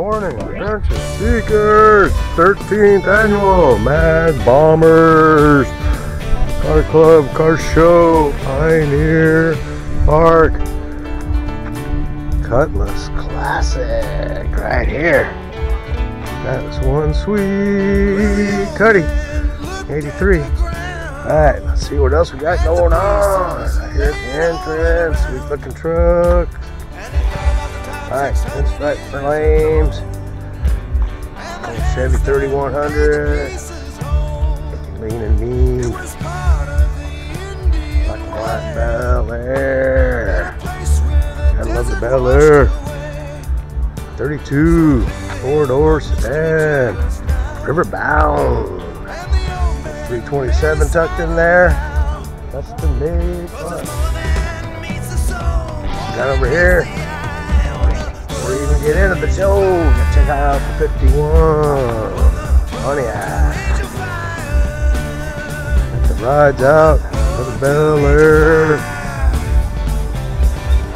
morning, Adventure Seekers, 13th annual Mad Bomberz Car Club Car Show, Pioneer Park, Cutlass Classic, right here. That is one sweet Cuddy, 83. Alright, let's see what else we got going on. Here at the entrance, sweet looking truck. Alright, pinstripe for lames. Chevy 3100. Lean and mean. Black and white Bel Air. I love the Bel Air. 32 4-door sedan. Riverbound. 327 tucked in there. Custom made fun. Got over here. Before you even get into the show, check out the 51 Pontiac. Got the rides out for the Bel Air.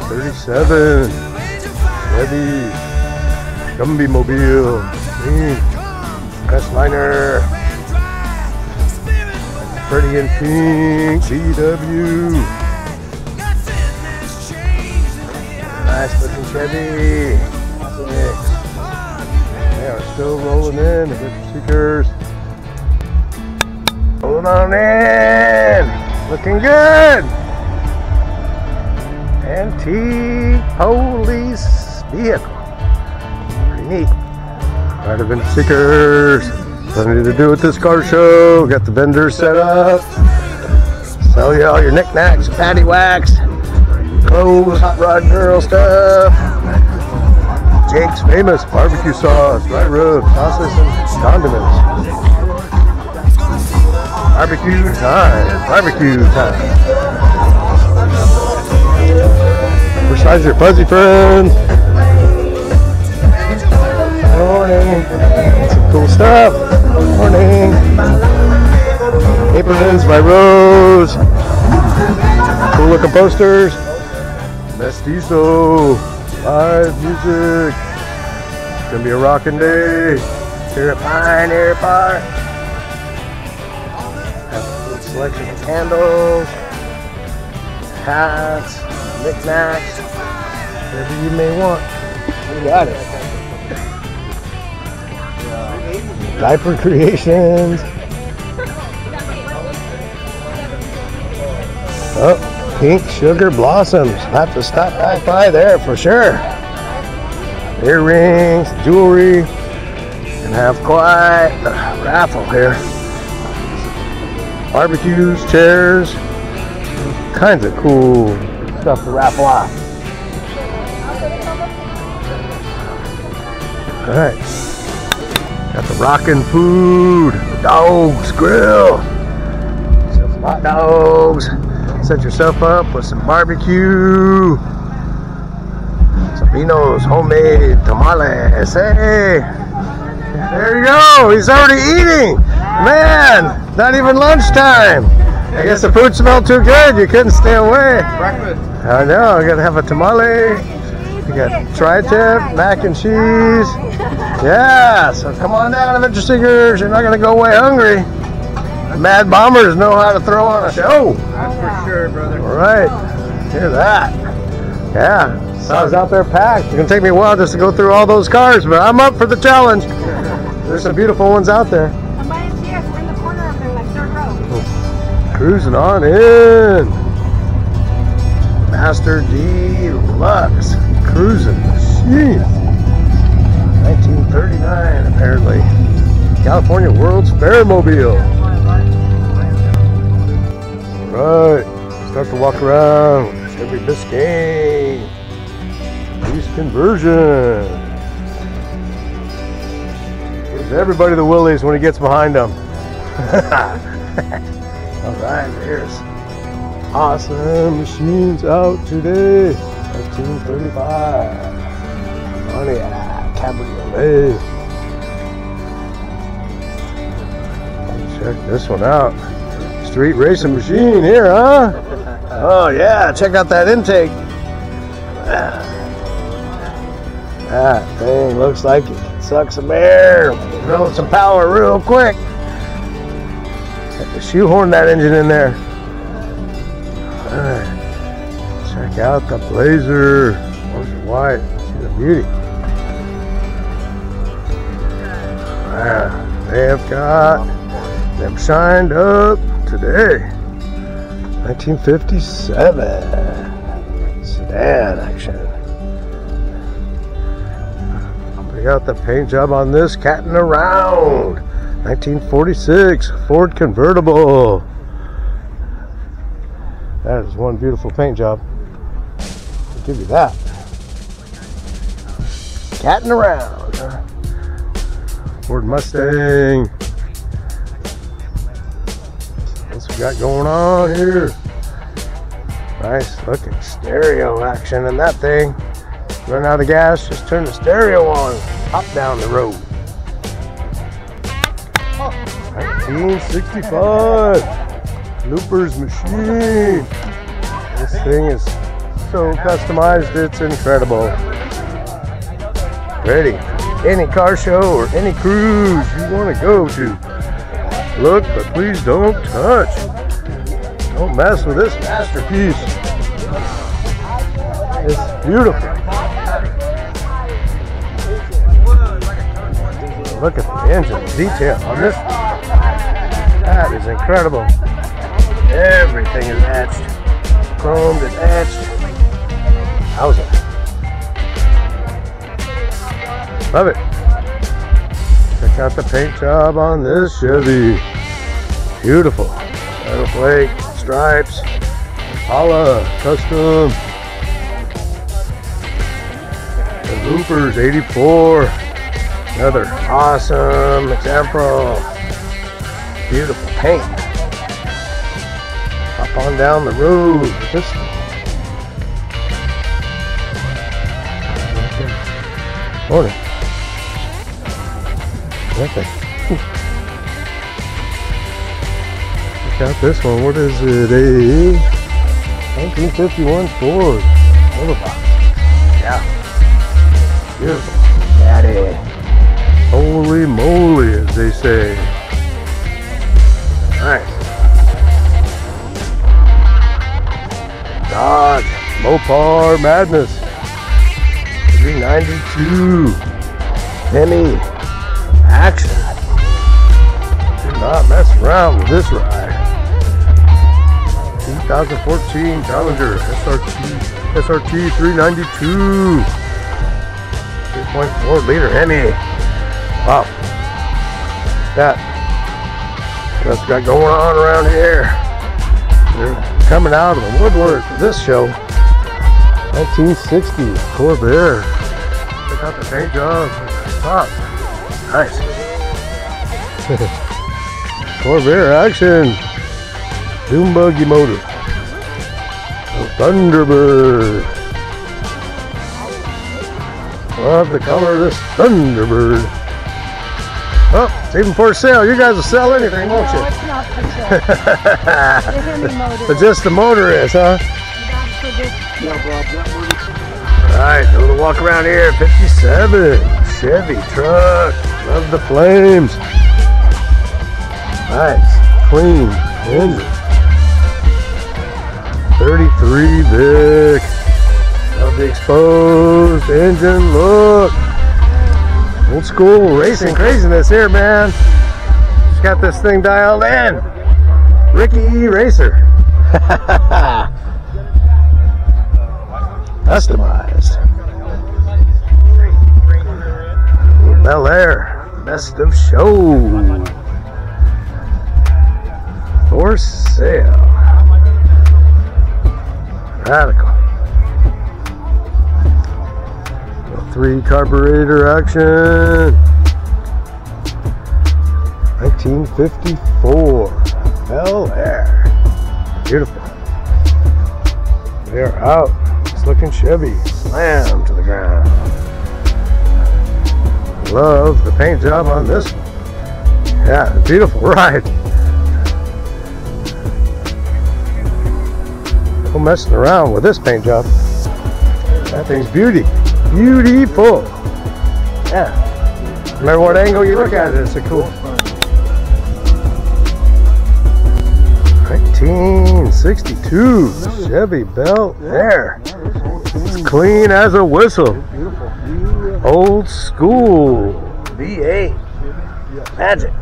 37 Chevy Gumby Mobile. Crestliner. Pretty in pink VW. Nice looking Chevy. They are still rolling in, the Adventure Seekers. Rolling on in. Looking good. Antique police vehicle. Pretty neat. Alright, Adventure Seekers. Plenty to do at this car show. Got the vendors set up. Sell you all your knickknacks, patty wax, clothes, hot rod girl stuff. Jake's famous barbecue sauce, dry rub, sauces, and condiments. Barbecue time. Barbecue time. Which size your fuzzy friends? Morning. Some cool stuff. Morning. Aprons by Rose. Cool looking posters. Mestizo. Live music. It's gonna be a rocking day here at Pioneer Park. Have a good selection of candles, hats, knickknacks, whatever you may want. We got it. Diaper creations. Oh, pink sugar blossoms. Have to stop back by there for sure. Earrings, jewelry, and have quite a raffle here. Barbecues, chairs, kinds of cool stuff to raffle off. All right. Got the rockin' food, the Dogs Grill. Some hot dogs. Set yourself up with some barbecue. Sabino's homemade tamales. Hey, there you go. He's already eating. Man, not even lunchtime. I guess the food smelled too good. You couldn't stay away. Breakfast. I know. I gotta have a tamale. We got tri-tip, mac and cheese. Yeah, so come on down, Adventure Seekers. You're not going to go away hungry. The Mad Bomberz know how to throw on a show. That's for sure, brother. All right. Hear that. Yeah. So I was out there packed. It's going to take me a while just to go through all those cars, but I'm up for the challenge. There's some beautiful ones out there. Somebody's here. We're in the corner up there, like third row. Cruising on in. Master Deluxe Cruising Machine. 1939, apparently. California World's Fair Mobile. Alright, start to walk around. Chevy Biscayne. Police conversion. Gives everybody the willies when he gets behind them. Alright, there's awesome machines out today. 1935. Pontiac Cabriolet. Check this one out. Street racing machine here, huh? Oh yeah, check out that intake. That thing looks like it can suck some air, build some power real quick. Have to shoehorn that engine in there. Alright. Check out the Blazer. Where's the white? She's a beauty. They have got them shined up today. 1957 sedan action. We got the paint job on this catting around. 1946 Ford convertible. That is one beautiful paint job. I'll give you that. Catting around. Ford Mustang. What's we got going on here? Nice looking stereo action in that thing. Run out of gas, just turn the stereo on. Hop down the road. 1965 Loopers machine. This thing is so customized, it's incredible. Ready. Any car show or any cruise you want to go to. Look, but please don't touch. Don't mess with this masterpiece. It's beautiful. Look at the engine detail on this. That is incredible. Everything is etched. Chromed and etched. How's it? Love it. Check out the paint job on this Chevy. Beautiful. Metal flake, stripes, Impala, custom. The Loopers 84. Another awesome example. Beautiful paint. Hop on down the road with this one. Morning. Nothing. Check out this one. What is it? A 1951 Ford Overbox. Yeah. Beautiful. Daddy. Holy moly, as they say. Nice. Dodge Mopar Madness. 392. Hemi. Action. Do not mess around with this ride. 2014 Challenger SRT 392. 3.4 liter Hemi. Wow. That. What's got going on around here? They're coming out of the woodwork for this show. 1960 Corvair. Check out the paint job. Top. Nice. Corvair action. Doom buggy motor. Thunderbird. Love the color of this Thunderbird. Oh, it's even for sale. You guys will sell anything, won't you? No, it's not for sale. The Hemi motor. But just the motor is, huh? That's for this. Alright, a little walk around here. 57 Chevy truck. Love the flames. Nice, clean engine. 33 Vic. Love the exposed engine look. Old school racing craziness here, man. Just got this thing dialed in. Ricky Racer. Customized. Bel Air. Best of show. For sale. Radical. 3 carburetor action. 1954 Bel Air. Beautiful. They are out. It's looking Chevy. Slam to the ground. Love the paint job on this one. Yeah, beautiful ride. No messing around with this paint job. That thing's beauty. Beautiful. Yeah. No matter what angle you look at it, it's a cool. 1962 Chevy Bel Air. It's clean as a whistle. Old school V8. Magic.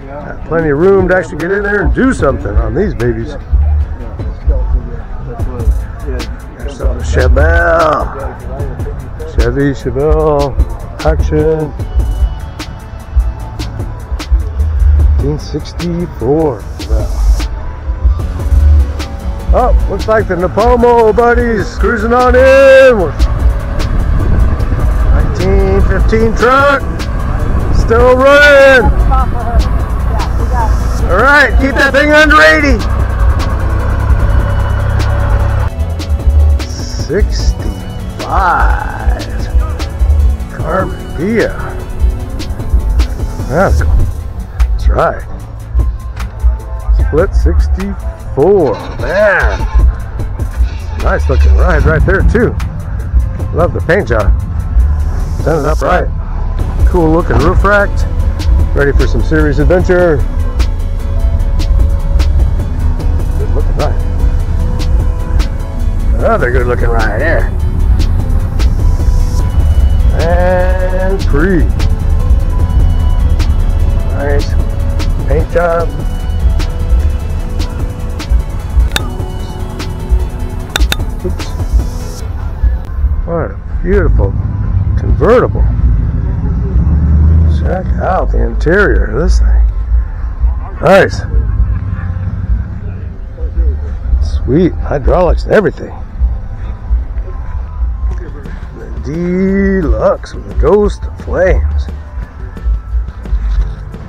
Got plenty of room to actually get in there and do something on these babies. There's some Chevelle. Chevy Chevelle action. 1964. Oh, looks like the Napomo buddies cruising on in. 1915 truck. Still running. All right, keep that thing under 80. 65. Carbon Via. That's cool. That's right. Split 64. Man. Nice looking ride right there too. Love the paint job. Done it up right. Cool looking roof rack. Ready for some serious adventure. Good looking ride. Another good looking ride there. And pre. Nice paint job. Oops. What a beautiful convertible. Check out the interior of this thing. Nice. Sweet hydraulics and everything. The Deluxe with the Ghost of Flames.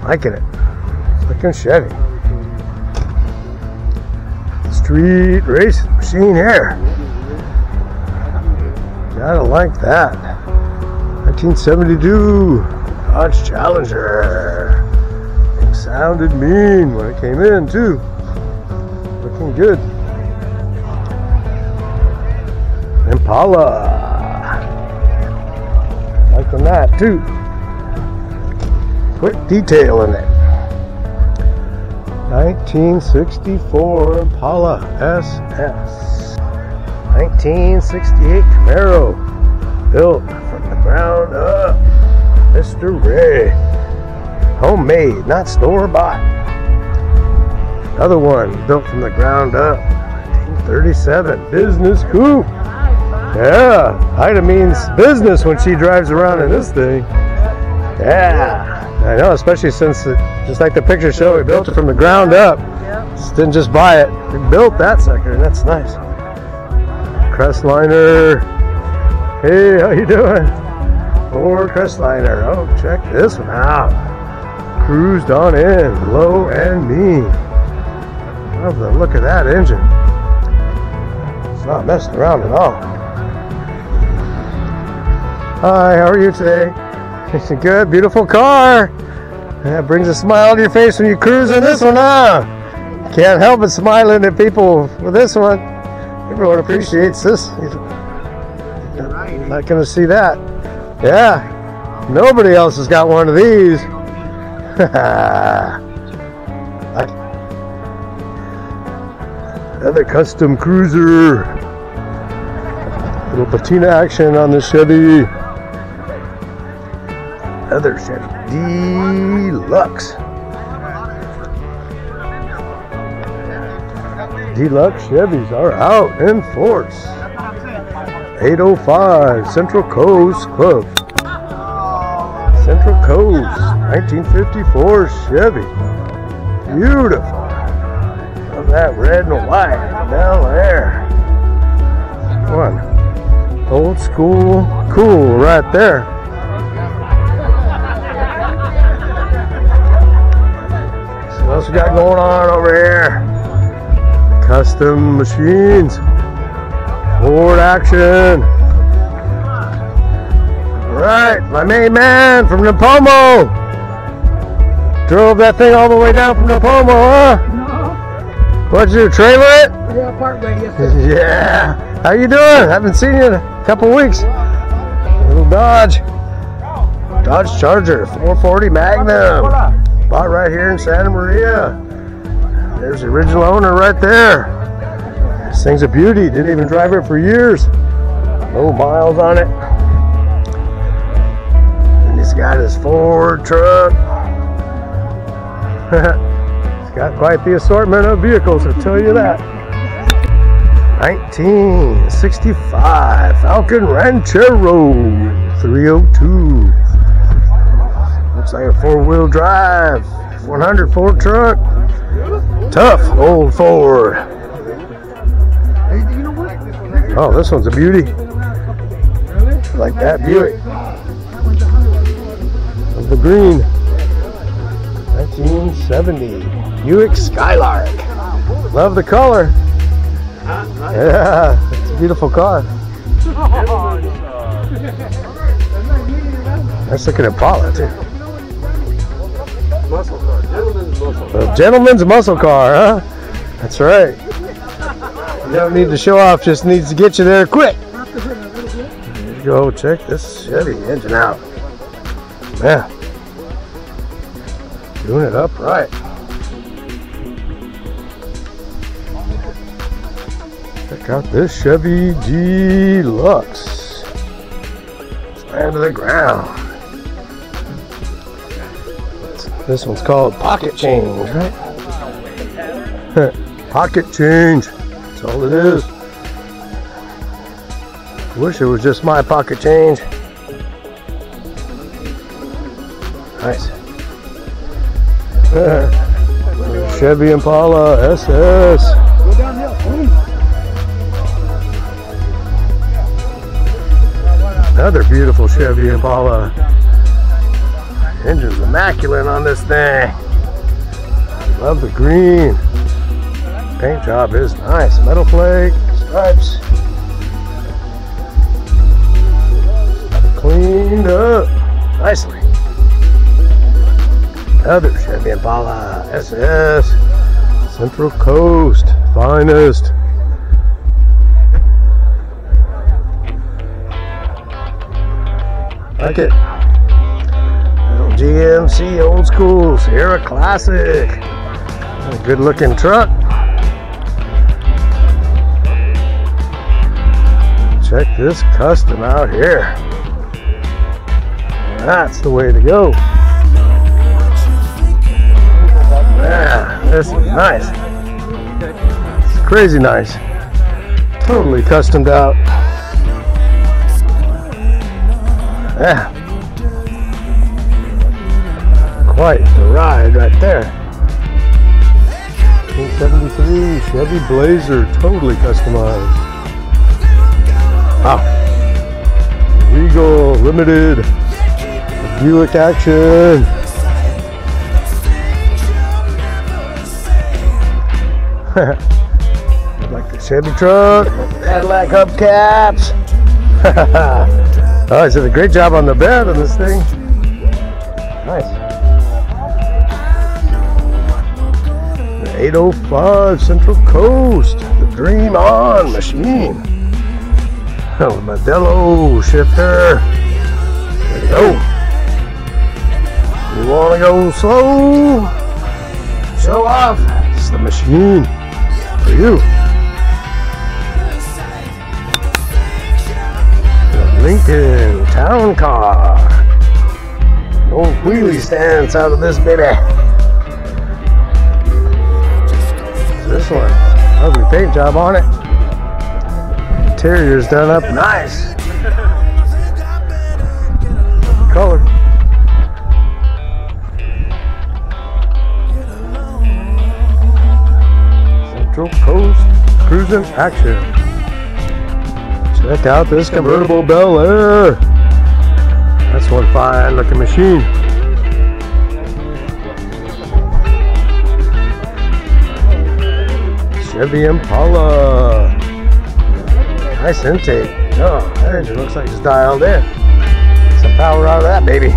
Liking it. It's looking Chevy. Street racing machine here. Gotta like that. 1972 Dodge Challenger. It sounded mean when it came in too. Looking good. Impala. Liking that too. Quick detail in it. 1964 Impala SS. 1968 Camaro. Built from the ground up. Mr. Ray. Homemade, not store-bought. Another one built from the ground up. 1937 Business Coupe. Yeah, Ida means business when she drives around in this thing. Yeah. I know, especially since, just like the picture showed, we built it from the ground up. Just didn't just buy it. We built that sucker, and that's nice. Crestliner. Hey, how you doing? Ford Crestliner. Oh, check this one out. Cruised on in, low and mean. Love the look of that engine. It's not messing around at all. Hi, how are you today? It's a good, beautiful car. That brings a smile to your face when you cruise in this one, huh? Can't help but smiling at people with this one. Everyone appreciates this. You're not going to see that. Yeah. Nobody else has got one of these. Another custom cruiser. Little patina action on the Chevy. Another Chevy Deluxe. Deluxe Chevys are out in force. 805 Central Coast Club. Central Coast 1954 Chevy. Beautiful. Love that red and white Bel Air. One. Old school cool right there. So what else we got going on over here? Custom machines. Ford action. Alright, my main man from Napomo. Drove that thing all the way down from Napomo, huh? No. What'd you do, trailer it? Yeah, part way, yes, sir. Yeah. How you doing? Haven't seen you in a couple weeks. Little Dodge. Dodge Charger 440 Magnum. Bought right here in Santa Maria. There's the original owner right there. This thing's a beauty. Didn't even drive it for years. No miles on it. And he's got his Ford truck. It's got quite the assortment of vehicles, I'll tell you that. 1965 Falcon Ranchero 302. Looks like a four-wheel drive 100 Ford truck. Tough old Ford. Oh, this one's a beauty. Like that Buick. Of the green. 1970 Buick Skylark. Love the color. Yeah, it's a beautiful car. Nice looking Impala too. Muscle car. Gentleman's muscle car. A gentleman's muscle car, huh? That's right. You don't need to show off, just needs to get you there quick. There you go, check this Chevy engine out. Yeah. Doing it up right. Check out this Chevy Deluxe. Stand to the ground. This one's called pocket change, right? Pocket change. That's all it is. Wish it was just my pocket change. Nice. Chevy Impala SS. Go downhill. Another beautiful Chevy Impala. Engine's immaculate on this thing. Love the green. Paint job is nice. Metal flake, stripes. Cleaned up nicely. Another Chevy Impala SS. Central Coast. Finest. Like it. Little GMC old school Sierra Classic. A good looking truck. Check this custom out here. That's the way to go. Yeah, this is nice. It's crazy nice. Totally customed out. Yeah. Quite the ride right there. 1973 Chevy Blazer, totally customized. Wow. Regal Limited. Buick action. Like the Chevy truck. Cadillac hubcaps. Oh, he's did a great job on the bed on this thing. Nice. The 805 Central Coast. The Dream On machine. Oh, Modelo shifter. There you go. You want to go slow? Show off. It's the machine for you. The Lincoln Town Car. Old wheelie stands out of this baby. This one, lovely paint job on it. Interior's done up nice. Color. Central Coast cruising action. Check out this convertible Bel Air. That's one fine looking machine. Chevy Impala. Nice intake. Oh, that engine looks like it's dialed in. Some power out of that baby.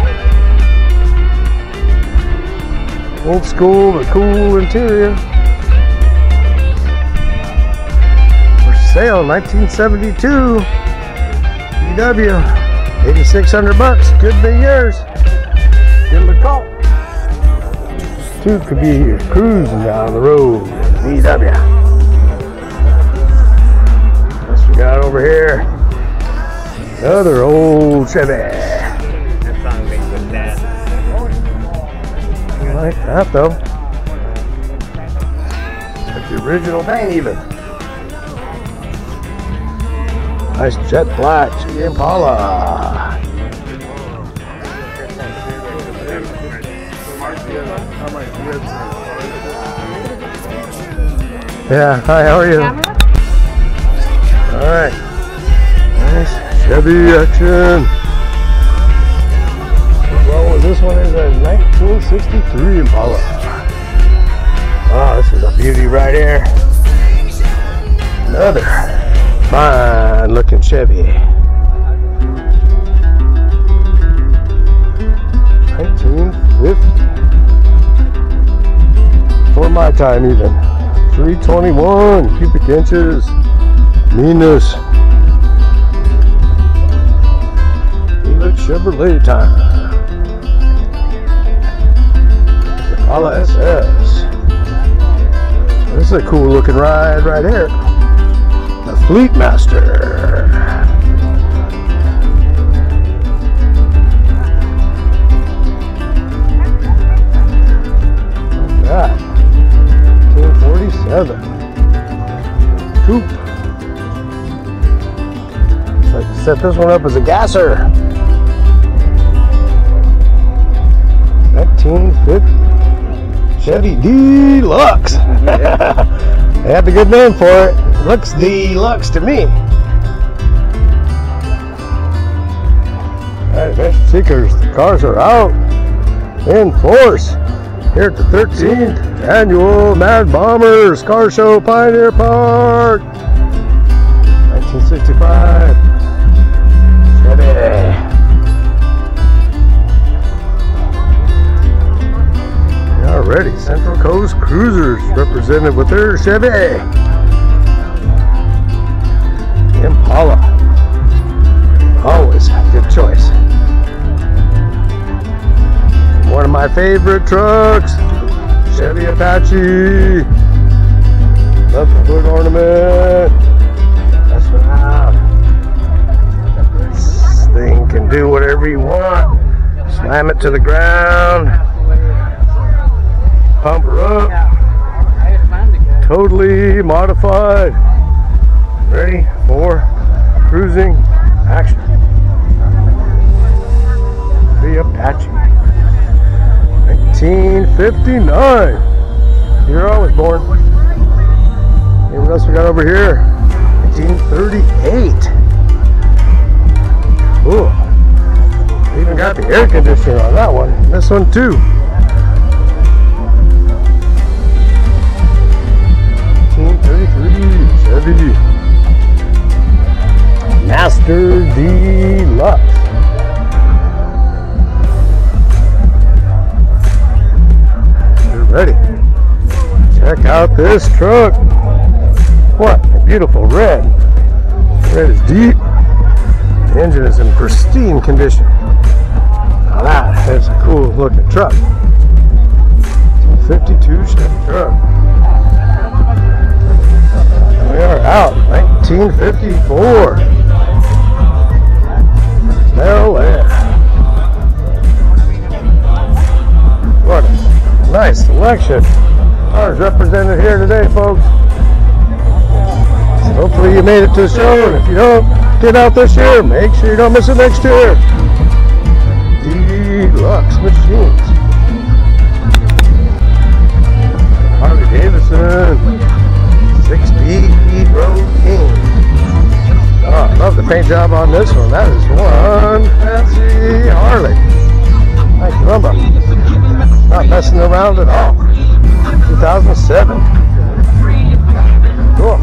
Old school but cool interior. For sale, 1972 VW. $8,600 could be yours. Give them a call. Two could be here cruising down the road. VW. What we got over here? Another old Chevy. That song makes me sad. I like that though. Like the original paint even. Nice jet black Impala. Yeah, hi, how are you? Alright. Nice Chevy action. Well, this one is a 1963 Impala. Oh, this is a beauty right here. Another fine looking Chevy. 1950. For my time even. 321 cubic inches. Meanness. Helix Chevrolet time. Impala SS. This is a cool looking ride right here. The Fleet Master. Look at that. 1947. Coupe. Looks like to set this one up as a gasser. 1950. Chevy Deluxe. They have a good name for it. Looks deluxe to me. Alright, adventure seekers, the cars are out in force here at the 13th annual Mad Bomberz Car Show, Pioneer Park. 1965 Chevy. Already, Central Coast Cruisers represented with their Chevy Impala. Always a good choice. One of my favorite trucks, Chevy Apache. Love the hood ornament. That's right. This thing can do whatever you want. Slam it to the ground. Pump her up. Totally modified. Ready for cruising action. The Apache. 1959. Year I was born. Hey, what else we got over here? 1938. Cool. Even got the air conditioner on that one. This one too. 1933 Chevy Master Deluxe. You're ready. Check out this truck. What a beautiful red. Red is deep. The engine is in pristine condition. Now that is a cool looking truck. 52 Chevy truck. We are out. 1954. Hell yeah. What a nice selection. Cars represented here today, folks. So hopefully you made it to the show, and if you don't get out this year, make sure you don't miss it next year. Deluxe machines. Harley Davidson. 6-speed road king. Oh, I love the paint job on this one. That is one fancy Harley. Nice rumba. Not messing around at all. 2007. Cool.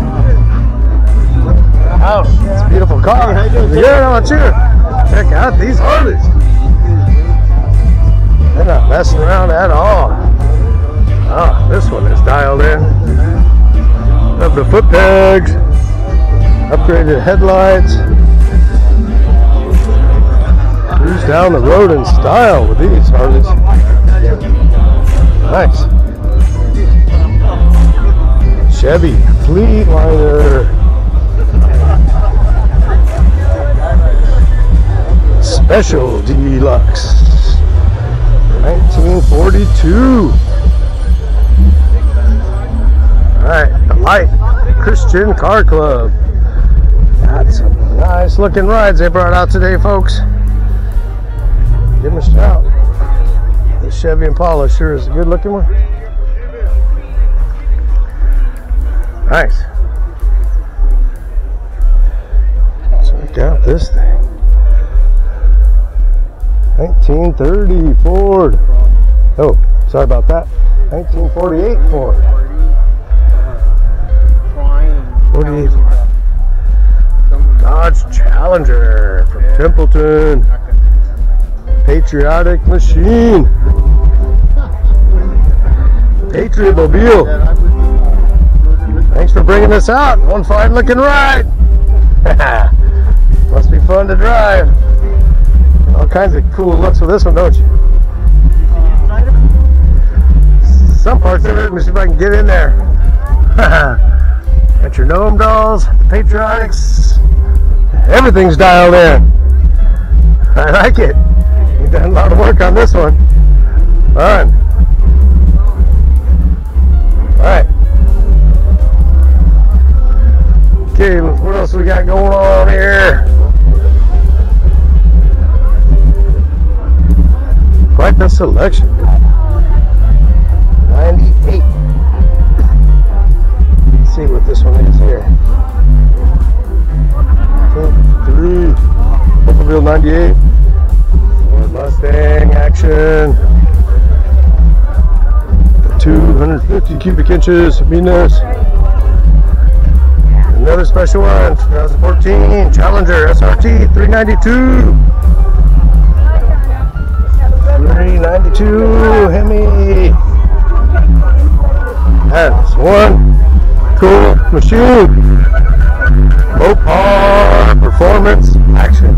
Wow, it's a beautiful car. Yeah, how about you? Check out these Harleys. They're not messing around at all. Oh, this one is dialed in. Love the foot pegs. Upgraded headlights. down the road in style with these Harleys. Nice. Chevy Fleetliner. Special Deluxe. 1942. Alright, the Light Christian Car Club. Got some nice looking rides they brought out today, folks. Give them a shout. The Chevy Impala sure is a good looking one. Nice. Check out this thing. 1930 Ford. Oh, sorry about that. 1948 Ford. 48 Ford. Dodge Challenger from Templeton. Patriotic Machine. Patriot Mobile. Thanks for bringing us out. One fine looking ride. Must be fun to drive. All kinds of cool looks with this one, don't you? Some parts of it. Let me see if I can get in there. Got your gnome dolls, the patriotics. Everything's dialed in. I like it. You've done a lot of work on this one. Fun. Alright. Okay, what else we got going on here? Quite the selection. 98. Let's see what this one is here. 3. Oldsmobile 98. Ford Mustang action. The 250 cubic inches of meanness. Another special one, 2014 Challenger SRT 392. 392 Hemi. That's one cool machine. Mopar performance action.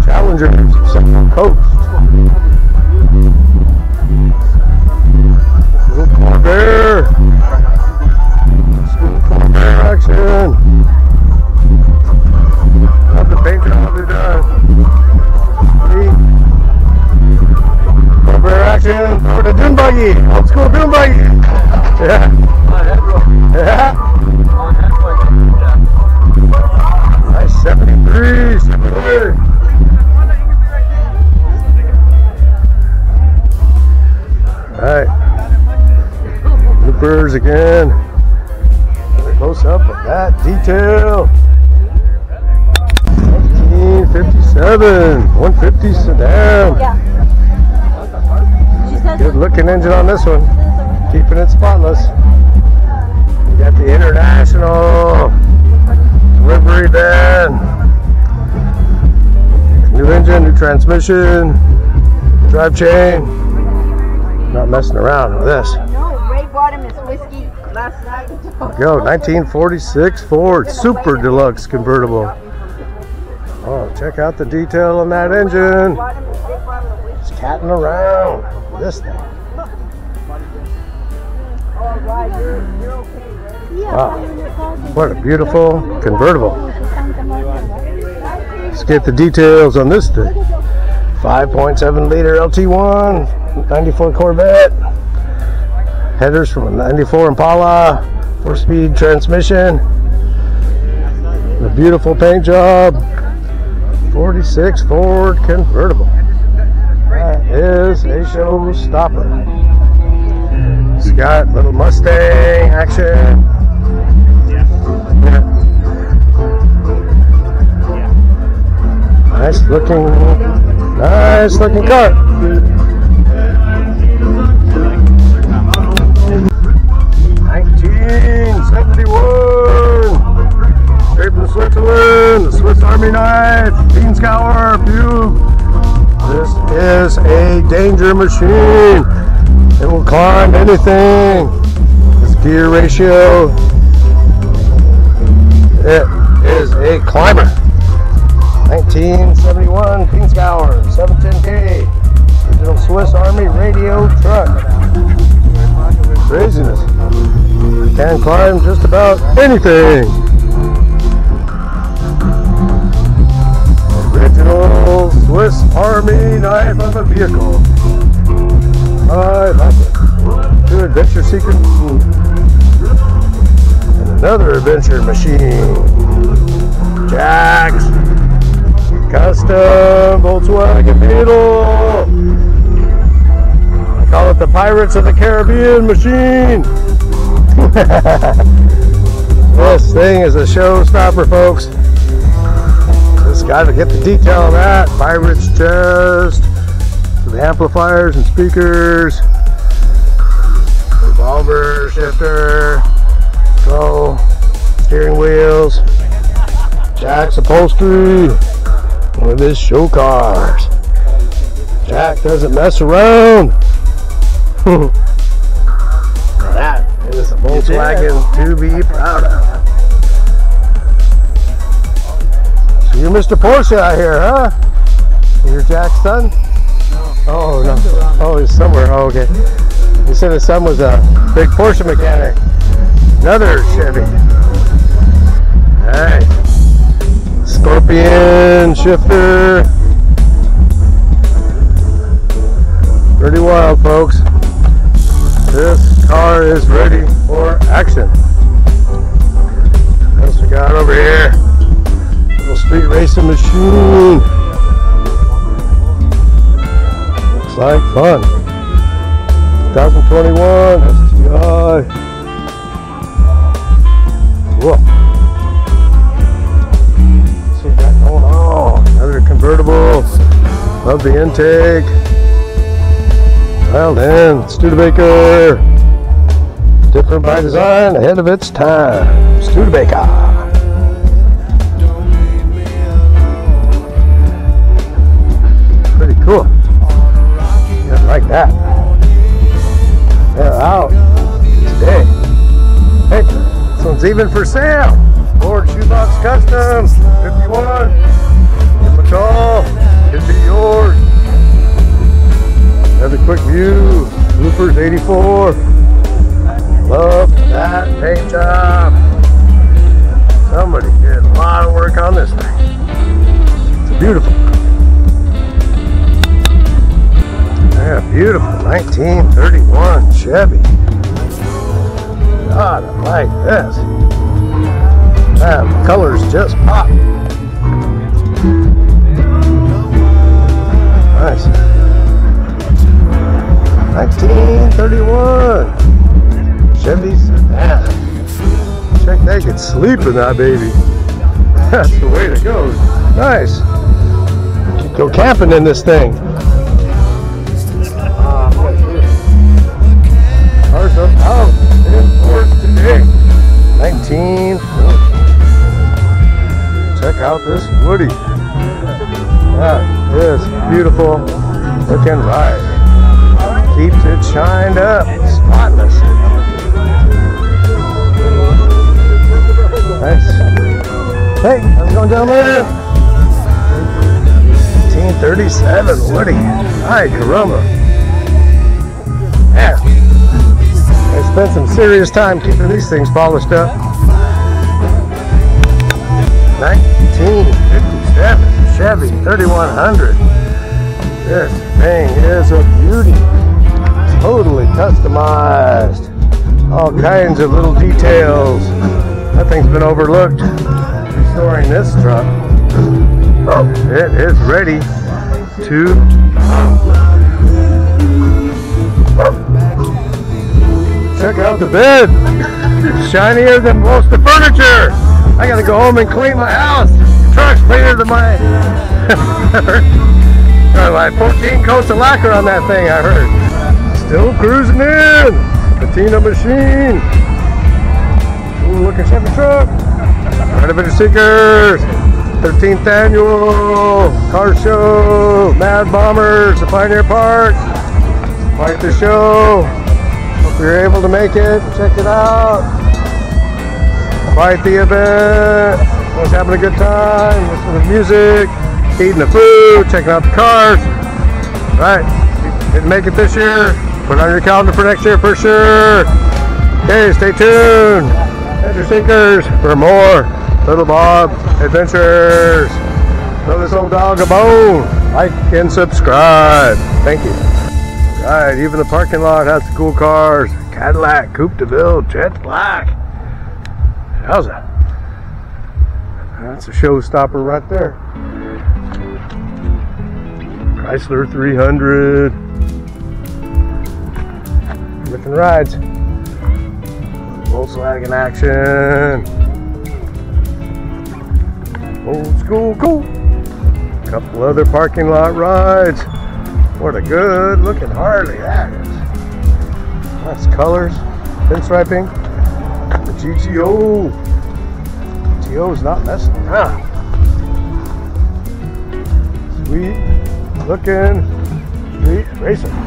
Challenger coast. Bomberz. Bomberz action. Have the paint job be done. Bomberz action for the dune buggy. Old school dune buggy. Yeah. Yeah. Nice 73, 73. Alright. Bomberz again. Close up of that detail. 1957 150 sedan. Yeah. She says Good looking engine on this one. Keeping it spotless. You got the international delivery van. New engine, new transmission, drive chain. Not messing around with this. no, Ray bought him his whiskey last night. Go, 1946 Ford Super Deluxe convertible. Oh, check out the detail on that engine. It's catting around with this thing. Wow, what a beautiful convertible. Let's get the details on this thing. 5.7 liter LT1, 94 Corvette. Headers from a 94 Impala, 4-speed transmission. A beautiful paint job. 46 Ford convertible. That is a showstopper. It's got little Mustang action. Yeah. Nice looking car. 1971. Straight from Switzerland, the Swiss Army knife, bean scour, pew. This is a danger machine. It will climb anything. This gear ratio, it is a climber. 1971 Pinzgauer 710K. Original Swiss Army radio truck. Craziness. Can climb just about anything. Original Swiss Army knife of a vehicle. I like it. Two adventure seekers and another adventure machine. Jack's custom Volkswagen Beetle. I call it the Pirates of the Caribbean machine. This thing is a showstopper, folks. Just got to get the detail of that. Pirate's chest, the amplifiers and speakers, the Bomberz shifter, control, steering wheels, Jack's upholstery, one of his show cars. Jack doesn't mess around. That is a Volkswagen to be proud of. So you're Mr. Porsche out here, huh? You're Jack's son? Oh, no. Oh, he's somewhere. Oh, okay. He said his son was a big Porsche mechanic. Another Chevy. Alright. Scorpion shifter. Pretty wild, folks. This car is ready for action. What else we got over here? Little street racing machine. Like fun. 2021 STI. Cool. Let's see that going on. Another convertible. Love the intake. Dialed in. Studebaker. Different by design, ahead of its time. Studebaker. Pretty cool. Like that. They're out today. Hey, this one's even for sale. Ford Shoebox Custom 51. Give them a call. It'll be yours. Another quick view. Bloopers 84. Love that paint job. Somebody did a lot of work on this thing. It's beautiful. Yeah, beautiful 1931 Chevy. God, I like this. Man, the colors just pop. Nice. 1931 Chevy sedan. Check, they could sleep in that baby. That's the way to go. Nice. You could go camping in this thing. Cars up out in force today. 1914. Check out this Woody. That is beautiful looking ride. Keeps it shined up, spotless. Nice. Hey, how's it going, gentlemen? 1937 Woody. Hi, caramba. Yeah. I spent some serious time keeping these things polished up. 1957 Chevy 3100. This thing is a beauty. Totally customized. All kinds of little details. Nothing's been overlooked. Restoring this truck. Oh, it is ready to check out the bed. Shinier than most of the furniture. I gotta go home and clean my house. The truck's cleaner than my 14 coats of lacquer on that thing, I heard. Still cruising in. Patina machine. Cool looking Chevy truck. Adventure Seekers. 13th annual car show. Mad Bomberz, the Pioneer Park. Quite the show. Hope you're able to make it. Check it out. Quite the event. Was having a good time. Listen to the music. eating the food, checking out the cars. Right, didn't make it this year. Put it on your calendar for next year for sure. Okay, stay tuned. Hit your stickers for more Little Bob adventures. Throw this old dog a bone. Like and subscribe. Thank you. Alright, even the parking lot has some cool cars. Cadillac, Coupe de Ville, jet black. How's that? That's a showstopper right there. Chrysler 300. Different rides. Volkswagen action. Old school cool. Couple other parking lot rides. What a good looking Harley that is. That's colors, pinstriping. The GTO. GTO's not messing around. Sweet looking street racer.